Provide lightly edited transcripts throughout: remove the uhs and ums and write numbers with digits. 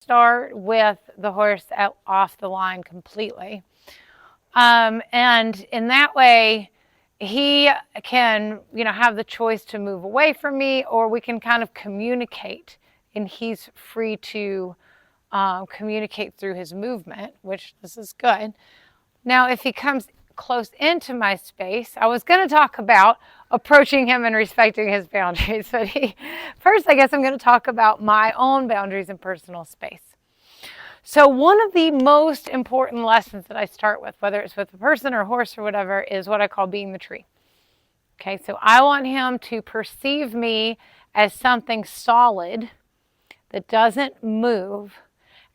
start with the horse off the line completely. And in that way, he can, have the choice to move away from me, or we can kind of communicate, and he's free to communicate through his movement, which this is good. Now, if he comes close into my space, I was going to talk about approaching him and respecting his boundaries, but first, I guess I'm going to talk about my own boundaries and personal space. So one of the most important lessons that I start with, whether it's with a person or a horse or whatever, is what I call being the tree. Okay, so I want him to perceive me as something solid that doesn't move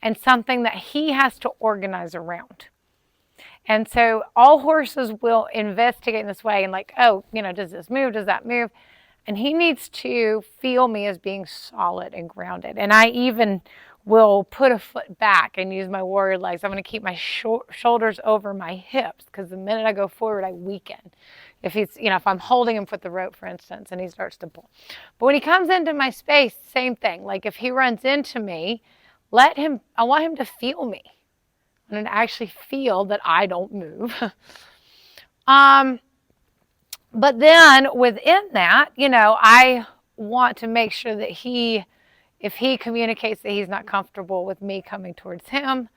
and something that he has to organize around. And so all horses will investigate in this way and like, oh, does this move? Does that move? And he needs to feel me as being solid and grounded. And I even will put a foot back and use my warrior legs. I'm going to keep my shoulders over my hips, because the minute I go forward, I weaken. If he's, if I'm holding him with the rope, for instance, and he starts to pull. But when he comes into my space, same thing. Like if he runs into me, I want him to feel me. And actually feel that I don't move. But then within that, I want to make sure that if he communicates that he's not comfortable with me coming towards him,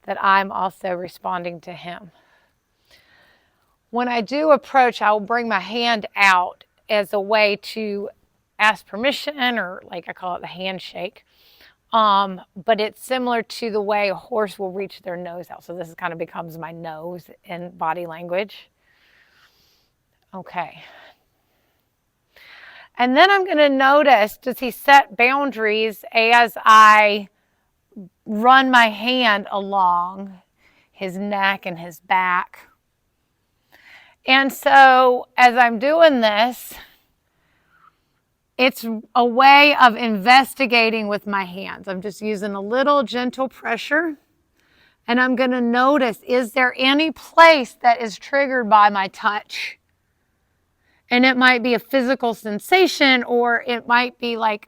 that I'm also responding to him. When I do approach, I will bring my hand out as a way to ask permission, or like I call it the handshake. But it's similar to the way a horse will reach their nose out. So this kind of becomes my nose in body language. Okay. And then I'm going to notice, does he set boundaries as I run my hand along his neck and his back? And so as I'm doing this, it's a way of investigating with my hands. I'm just using a little gentle pressure, and I'm going to notice, is there any place that is triggered by my touch? And it might be a physical sensation, or it might be like,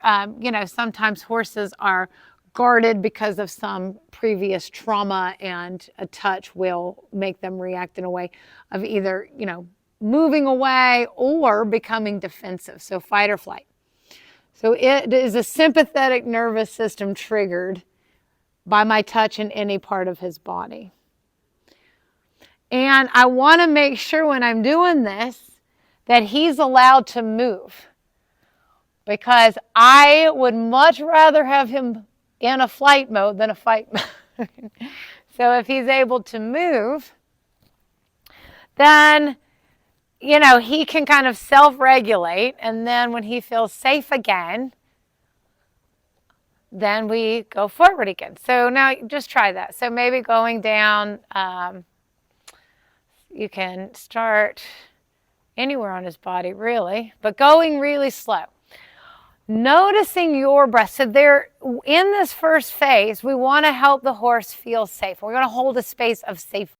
sometimes horses are guarded because of some previous trauma, and a touch will make them react in a way of either, moving away or becoming defensive. So fight or flight. So it is a sympathetic nervous system triggered by my touch in any part of his body. And I want to make sure when I'm doing this that he's allowed to move, because I would much rather have him in a flight mode than a fight mode. So if he's able to move, then he can kind of self-regulate, and then when he feels safe again, then we go forward again. So now just try that. So maybe going down, you can start anywhere on his body, really, but going really slow. Noticing your breath. So in this first phase, we want to help the horse feel safe. We're going to hold a space of safety.